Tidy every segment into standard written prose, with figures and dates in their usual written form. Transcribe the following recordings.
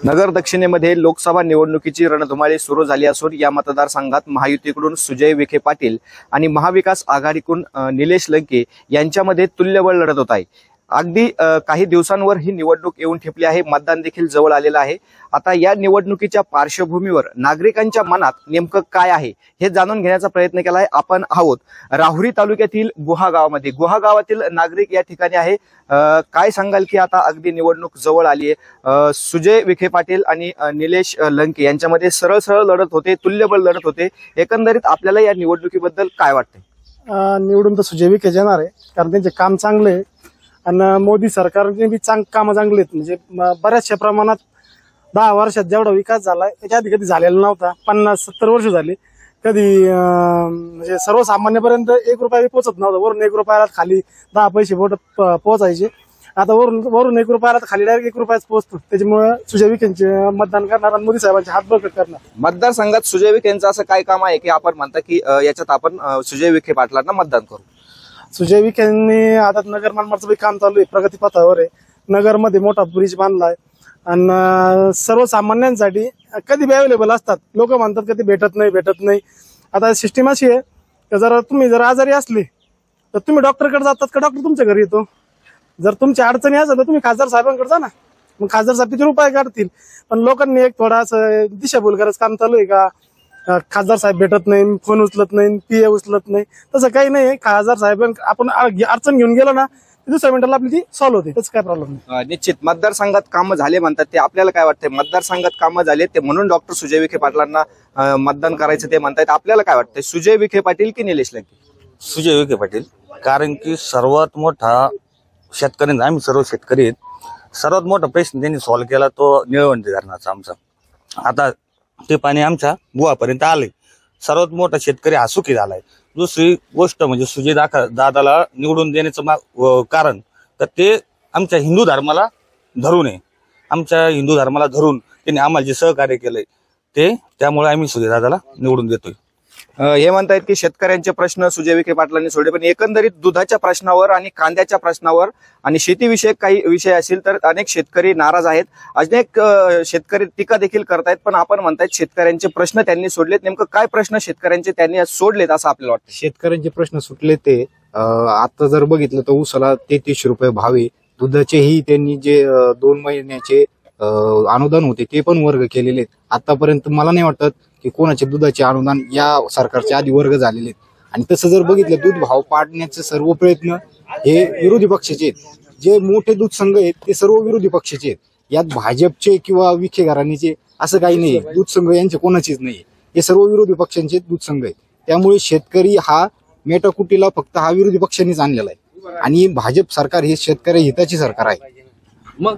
नगर दक्षिणेमध्ये लोकसभा निवडणुकीची रणधुमाळी सुरू झाली असून या मतदारसंघात महायुतीकडून सुजय विखे पाटील आणि महाविकास आघाडीकडून निलेश लंके यांच्यामध्ये तुल्यबळ लढत होत आहे। अगदी काही दिवसांवर ही निवडणूक येऊन ठेपली आहे। मतदान देखील जवळ आलेलं आहे। आता या निवडणुकीच्या पार्श्वभूमीवर नागरिकांच्या मनात नेमकं काय आहे हे जाणून घेण्याचा प्रयत्न केला आहे। आपण आहोत राहुरी तालुक्यातील गुहा गावामध्ये। गुहा गावातील नागरिक या ठिकाणी आहे। काय सांगाल की आता अगदी निवडणूक जवळ आली आहे। सुजय विखे पाटील आणि निलेश लंके यांच्यामध्ये सरळ सरळ लढत होते, तुल्यबळ लढत होते। एकंदरीत आपल्याला या निवडणुकीबद्दल काय वाटतंय? निवडून तर सुजय विखे येणार आहे, कारण त्यांचे काम चांगले आहे आणि मोदी सरकारने बी काम चांगले आहेत। म्हणजे बऱ्याचशा प्रमाणात 10 वर्षात जेवढा विकास झालाय त्याच्या आधी कधी झालेला नव्हता। 50-70 वर्ष झाली कधी म्हणजे सर्वसामान्यपर्यंत 1 रुपया पोहोचत नव्हता। वरून 1 रुपयाला खाली 10 पैसे पोहोचायचे, आता वरून 1 रुपयाला खाली डायरेक्ट 1 रुपयाच पोहोचतो। त्याच्यामुळे सुजय विखेंचे मतदान करणार आणि मोदी साहेबांचे हात बळकट करणार। मतदारसंघात सुजय विखेंचं असं काय काम आहे की आपण म्हणता की याच्यात आपण सुजय विखे पाटलांना मतदान करू? सुजय विखेंनी आता नगर मनमाडचं काम चालू आहे, प्रगतीपथावर आहे। नगरमध्ये मोठा ब्रिज बांधलाय आणि सर्वसामान्यांसाठी कधी बी अवेलेबल असतात। लोक म्हणतात कधी भेटत नाही। आता सिस्टीम अशी आहे की तुम्ही जर आजारी असले तर तुम्ही डॉक्टरकडे जातात का डॉक्टर तुमच्या घरी येतो? जर तुमच्या अडचणी असेल तर तुम्ही खासदार साहेबांकडे जा ना, मग खासदार साहेब तिचे उपाय काढतील। पण लोकांनी एक थोडासा दिशाभूल करायचं काम चालू आहे का खासदार साहेब भेटत नाही, फोन उचलत नाही, पीए उचलत नाही, तसं काही नाही। खासदार साहेब आपण अडचण घेऊन गेलो ना दुसऱ्या मिनिटाला आपली ती सॉल्व्ह होते, त्याचं काय प्रॉब्लेम नाही। निश्चित मतदारसंघात कामं झाले म्हणतात ते, आपल्याला काय वाटतंय? मतदारसंघात कामं झाले ते म्हणून डॉक्टर सुजय विखे पाटलांना मतदान करायचं ते म्हणतायत। आपल्याला काय वाटतंय, सुजय विखे पाटील की निलेश लंके? सुजय विखे पाटील, कारण की सर्वात मोठा शेतकऱ्यांचा, आम्ही सर्व शेतकरी आहेत, सर्वात मोठा प्रश्न त्यांनी सॉल्व्ह केला तो निळवंडे धरणाचा आमचा। आता ते पाणी आमच्या बुवापर्यंत आले, सर्वात मोठा शेतकरी हा सुखी झालाय। दुसरी गोष्ट म्हणजे सुजय दादाला निवडून देण्याचं कारण तर ते आमच्या हिंदू धर्माला धरून आहे। आमच्या हिंदू धर्माला धरून त्यांनी आम्हाला जे सहकार्य केलंय ते, त्यामुळे आम्ही सुजय दादाला निवडून देतोय। हे म्हणतायत की शेतकऱ्यांचे प्रश्न सुजय विखे पाटलांनी सोडले, पण एकंदरीत दुधाच्या प्रश्नावर आणि कांद्याच्या प्रश्नावर आणि शेतीविषयक काही विषय असतील तर अनेक शेतकरी नाराज आहेत। अनेक शेतकरी टीका देखील करतायत, पण आपण म्हणतायत शेतकऱ्यांचे प्रश्न त्यांनी सोडलेत। नेमकं काय प्रश्न शेतकऱ्यांचे त्यांनी सोडलेत असं आपल्याला वाटतं? शेतकऱ्यांचे प्रश्न सुटले ते आता जर बघितलं तर ऊसाला 33 रुपये भाव आहे। दुधाचेही त्यांनी जे 2 महिन्याचे अनुदान होते ते पण वर्ग केलेले आहेत। आतापर्यंत मला नाही वाटत की कोणाचे दुधाचे अनुदान या सरकारच्या आधी वर्ग झालेले आहेत। आणि तसं जर बघितलं दूध भाव पाडण्याचे सर्व प्रयत्न हे विरोधी पक्षाचे आहेत। जे मोठे दूध संघ आहेत ते सर्व विरोधी पक्षाचे आहेत। यात भाजपचे किंवा विखे घराणीचे असं काही नाही, दूध संघ यांचे कोणाचेच नाही, हे सर्व विरोधी पक्षांचे दूध संघ आहेत। त्यामुळे शेतकरी हा मेटाकुटीला फक्त हा विरोधी पक्षांनीच आणलेला आहे आणि भाजप सरकार हे शेतकरी हिताचे सरकार आहे। मग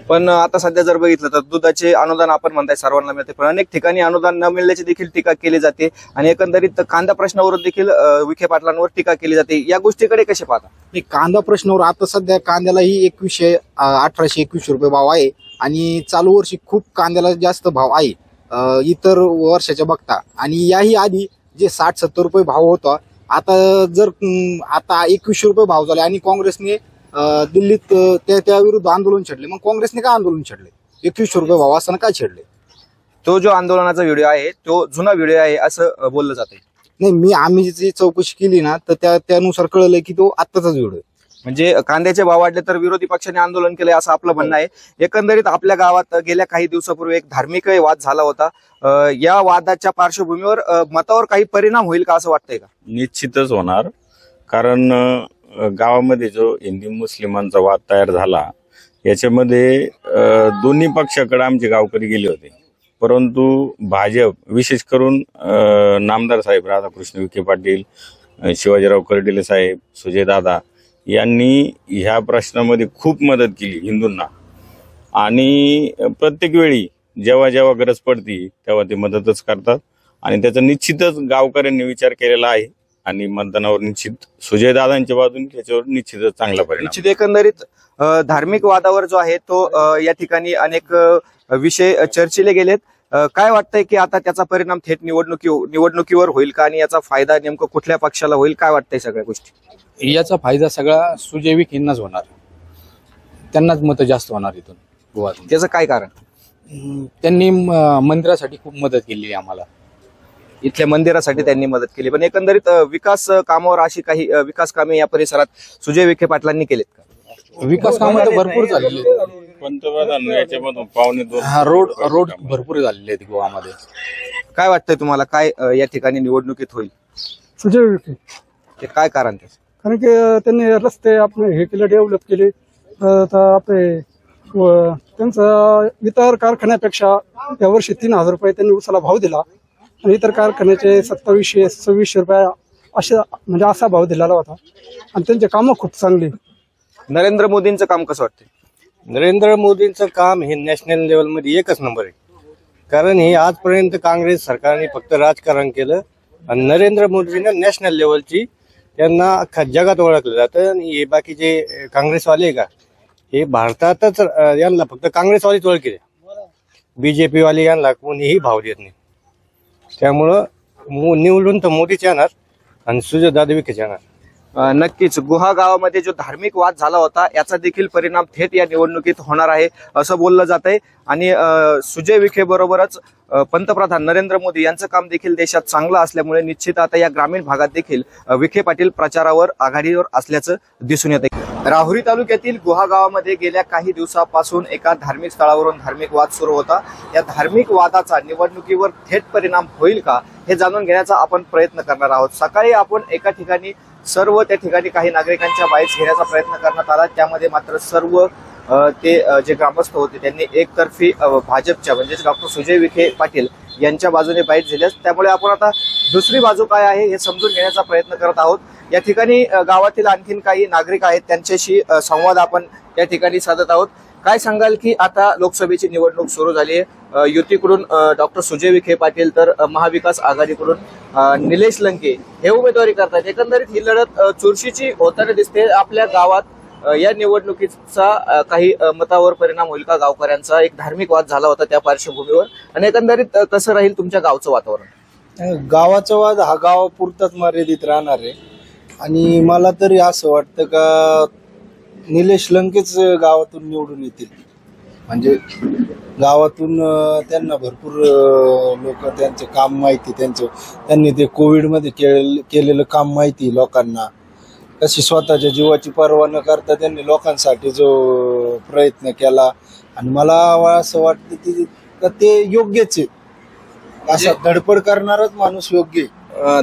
पण आता सध्या जर बघितलं तर दुधाचे अनुदान आपण म्हणताय सर्वांना मिळते, पण अनेक ठिकाणी अनुदान न मिळण्याची देखील टीका केली जाते आणि एकंदरीत कांदा प्रश्नावर देखील विखे पाटलांवर टीका केली जाते। या गोष्टीकडे कसे पाहता? कांदा प्रश्नावर आता सध्या कांद्यालाही 1821 रुपये भाव आहे आणि चालू वर्षी खूप कांद्याला जास्त भाव आहे इतर वर्षाच्या बघता। आणि याही आधी जे 60-70 रुपये भाव होता, आता 21 रुपये भाव झाले आणि काँग्रेसने दिल्लीत त्या विरुद्ध आंदोलन छेडले। मग काँग्रेसने काय आंदोलन छेडले? 21 रुपये भाव असताना काय छेडले? तो जो आंदोलनाचा व्हिडिओ आहे तो जुना व्हिडिओ आहे असं बोललं जाते। नाही, आम्ही जी चौकशी केली ना तर त्यानुसार कळलं की तो आत्ताचाच व्हिडिओ आहे। म्हणजे कांद्याचे भाव वाढले तर विरोधी पक्षाने आंदोलन केलंय असं आपलं म्हणणं आहे। एकंदरीत आपल्या गावात गेल्या काही दिवसापूर्वी एक धार्मिक वाद झाला होता, या वादाच्या पार्श्वभूमीवर मतावर काही परिणाम होईल का असं वाटतंय का? निश्चितच होणार, कारण गावामध्ये जो हिंदी मुस्लिमांचा वाद तयार झाला याच्यामध्ये दोन्ही पक्षाकडे आमचे गावकरी गेले होते, परंतु भाजप विशेष करून नामदार साहेब राधाकृष्ण विखे पाटील, शिवाजीराव कर्डिले साहेब, सुजय दादा यांनी ह्या प्रश्नामध्ये खूप मदत केली हिंदूंना आणि प्रत्येक वेळी जेव्हा जेव्हा गरज पडती तेव्हा ते मदतच करतात आणि त्याचा निश्चितच गावकऱ्यांनी विचार केलेला आहे आणि मतदानावर निश्चित सुजय दादांच्या बाजूने त्याच्यावर निश्चितच चांगला परिणाम। निश्चित एकंदरीत धार्मिक वादावर जो आहे तो या ठिकाणी अनेक विषय चर्चिले गेलेत। काय वाटतंय की आता त्याचा परिणाम थेट निवडणुकीवर होईल का आणि याचा फायदा नेमकं कुठल्या पक्षाला होईल? काय वाटतंय सगळ्या गोष्टी? याचा फायदा सगळा सुजय विखेंनाच होणार, त्यांनाच मतं जास्त होणार इथून गोवातून। त्याचं काय कारण? त्यांनी मंदिरासाठी खूप मदत केली आम्हाला. इथल्या मंदिरासाठी त्यांनी मदत केली, पण एकंदरीत विकास कामावर अशी काही विकास कामे या परिसरात सुजय विखे पाटलांनी केलेत का? विकास कामं तर भरपूर झालेली आहेत. पंतप्रधान याच्यामधून पावणे 2 रोड भरपूर झालेले आहेत गोवामध्ये. काय वाटतंय तुम्हाला, काय या ठिकाणी निवडणुकीत होईल? सुजय विखे, ते काय कारण त्याचं? कारण की त्यांनी रस्ते आपले हे केले, डेव्हलप केले. तर आपले त्यांचा इतर कारखान्यापेक्षा यावर्षी 3,000 रुपये त्यांनी उसाला भाव दिला आणि इतर कारखान्याचे 2700-2600 रुपये असे म्हणजे असा भाव दिलेला होता आणि त्यांचे कामं खूप चांगली. नरेंद्र मोदींचं काम कसं वाटतंय? नरेंद्र मोदींचं काम हे नॅशनल लेवलमध्ये एकच नंबर आहे. कारण हे आजपर्यंत काँग्रेस सरकारने फक्त राजकारण केलं आणि नरेंद्र मोदींना नॅशनल लेवलची त्यांना अख्खा जगात ओळखलं जातं. आणि हे बाकीचे काँग्रेसवाले का हे भारतातच यांना फक्त काँग्रेसवालेच ओळखले, बीजेपी वाले यांना कोणीही भाव देत नाही. त्यामुळं निवडून तर मोदीच येणार आणि सुजयदादा विखेच येणार. नक्कीच गुहा गावामध्ये जो धार्मिक वाद झाला होता याचा देखील परिणाम थेट या निवडणुकीत होणार आहे असं बोललं जात आहे. आणि सुजय विखे बरोबरच पंतप्रधान नरेंद्र मोदी यांचं काम देखील देशात चांगलं असल्यामुळे निश्चित आता या ग्रामीण भागात देखील विखे पाटील प्रचारावर आघाडीवर असल्याचं दिसून येत आहे. राहुरी तालुक्यातील गुहा गावामध्ये गेल्या काही दिवसापासून एका धार्मिक स्थळावरून धार्मिक वाद सुरू होता. या धार्मिक वादाचा निवडणुकीवर थेट परिणाम होईल का हे जाणून घेण्याचा आपण प्रयत्न करणार आहोत. सकाळी आपण एका ठिकाणी सर्व त्या ठिकाणी काही नागरिकांच्या बाईट्स घेण्याचा प्रयत्न करण्यात आला. त्यामध्ये मात्र सर्व ते जे ग्रामस्थ होते त्यांनी एकतर्फी भाजपच्या म्हणजेच डॉक्टर सुजय विखे पाटील यांच्या बाजूने बाईट दिल्या. त्यामुळे आपण आता दुसरी बाजू काय आहे हे समजून घेण्याचा प्रयत्न करत आहोत. या ठिकाणी गावातील आणखीन काही नागरिक आहेत, त्यांच्याशी संवाद आपण या ठिकाणी साधत आहोत. काय सांगाल की आता लोकसभेची निवडणूक सुरू झाली आहे. युतीकडून डॉक्टर सुजय विखे पाटील तर महाविकास आघाडीकडून निलेश लंके हे उमेदवारी करतात. एकंदरीत ही लढत चुरशीची होताना दिसते. आपल्या गावात या निवडणुकीचा काही मतावर परिणाम होईल का? गावकऱ्यांचा एक धार्मिक वाद झाला होता त्या पार्श्वभूमीवर, आणि एकंदरीत कसं राहील तुमच्या गावचं वातावरण? गावाचा वाद हा गावापुरताच मर्यादित राहणार आहे. आणि मला तरी असं वाटतं का निलेश लंकेच गावातून निवडून येतील. म्हणजे गावातून त्यांना भरपूर लोक त्यांचं काम माहिती, त्यांनी ते कोविडमध्ये केलेलं काम माहिती लोकांना. कशी स्वतःच्या जीवाची पर्वा न करता त्यांनी लोकांसाठी जो प्रयत्न केला आणि मला असं वाटतं की ते योग्यच आहे. असा धडपड करणारच माणूस योग्य आहे.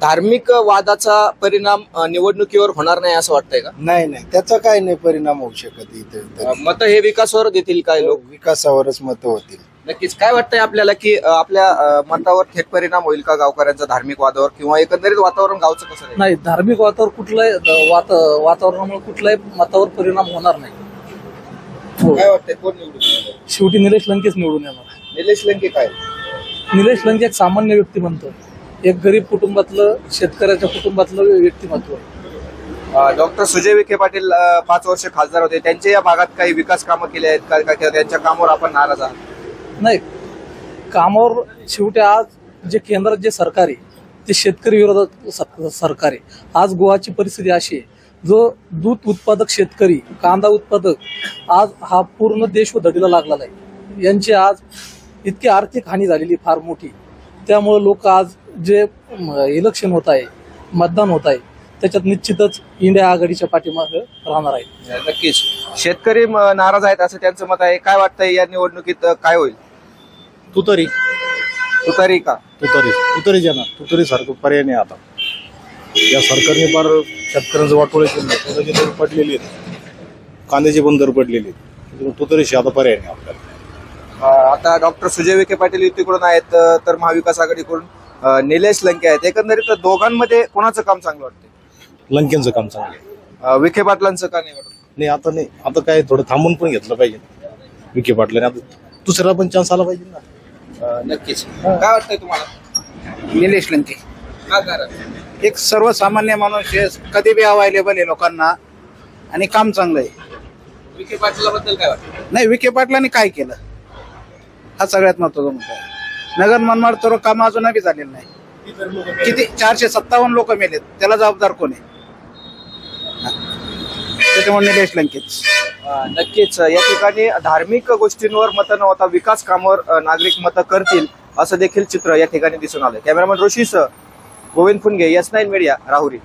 धार्मिक वादाचा परिणाम निवडणुकीवर होणार नाही असं वाटतंय का? नाही, त्याचा काय नाही परिणाम होऊ शकत. इथे मत हे विकासावर देतील काय लोक? विकासावरच मत होतील. नक्कीच. काय वाटतंय आपल्याला की आपल्या मतावर थेट परिणाम होईल का गावकऱ्यांचा धार्मिक वादावर, किंवा एकंदरीत वातावरण गावचं कसं राहील? नाही, धार्मिक वातावरण वातावरणामुळे कुठलाही मतावर परिणाम होणार नाही. काय वाटतंय कोण निवडून येईल? शेवटी निलेश लंकेच निवडून येणार. निलेश लंके काय? निलेश लंके एक सामान्य व्यक्तिमत्व, एक गरीब कुटुंबातलं, शेतकऱ्याच्या कुटुंबातलं व्यक्तिमत्व. डॉक्टर सुजय विखे पाटील 5 वर्ष खासदार होते, त्यांच्या या भागात काही विकास कामं केली आहेत का? त्यांच्या कामावर आपण नाराज आहात? नाही, कामावर शेवटी आज जे केंद्रात जे सरकार आहे ते शेतकरी विरोधात सरकार आहे. आज गोवाची परिस्थिती अशी आहे, जो दूध उत्पादक शेतकरी, कांदा उत्पादक आज हा पूर्ण देश धडीला लागलेला आहे. यांची आज इतकी आर्थिक हानी झालेली फार मोठी. त्यामुळे लोक आज जे इलेक्शन होत आहे, मतदान होत आहे, त्याच्यात निश्चितच इंडिया आघाडीच्या पाठीमागे राहणार आहे. नक्कीच शेतकरी नाराज आहेत असं त्यांचं मत आहे. काय वाटतंय या निवडणुकीत काय होईल? तुतारी का? तुतारी जाणार. तुतारी सारखं पर्याय नाही. आता या सरकारने फार शेतकऱ्यांचं वाटोळे केलं. तुताचे दर पडलेले आहेत, कांद्याचे पण दर पडलेले आहेत. तुतारीशी आता पर्याय नाही आपल्याला. आता डॉक्टर सुजय विखे पाटील युतीकडून आहेत तर महाविकास आघाडीकडून निलेश लंके आहेत. एकंदरीत दोघांमध्ये कोणाचं काम चांगलं वाटतंय? लंकेंचं काम चांगलं आहे. विखे पाटलांचं का नाही वाटत? नाही, आता काय थोडं थांबून पण घेतलं पाहिजे विखे पाटलाने. आता दुसऱ्याला पण चान्स आला पाहिजे ना. नक्कीच. काय वाटतंय तुम्हाला? निलेश लंके काय कारण? एक सर्वसामान्य माणूस आहे, कधी बी अवेलेबल आहे लोकांना आणि काम चांगलं आहे. विखे पाटलाबद्दल काय वाटतं? नाही, विखे पाटलांनी काय केलं हा सगळ्यात महत्वाचा मुद्दा आहे. नगर मनमाड तर काम अजूनही झालेलं नाही. किती 457 लोक मेलेत, त्याला जबाबदार कोण आहे? त्याच्यामुळे निलेश लंकेच. नक्कीच या ठिकाणी धार्मिक गोष्टींवर मतं न होता विकास कामावर नागरिक मतं करतील असं देखील चित्र या ठिकाणी दिसून आलं. कॅमेरामॅन रोशीसह गोविंद फुनगे, S9 मीडिया, राहुरी.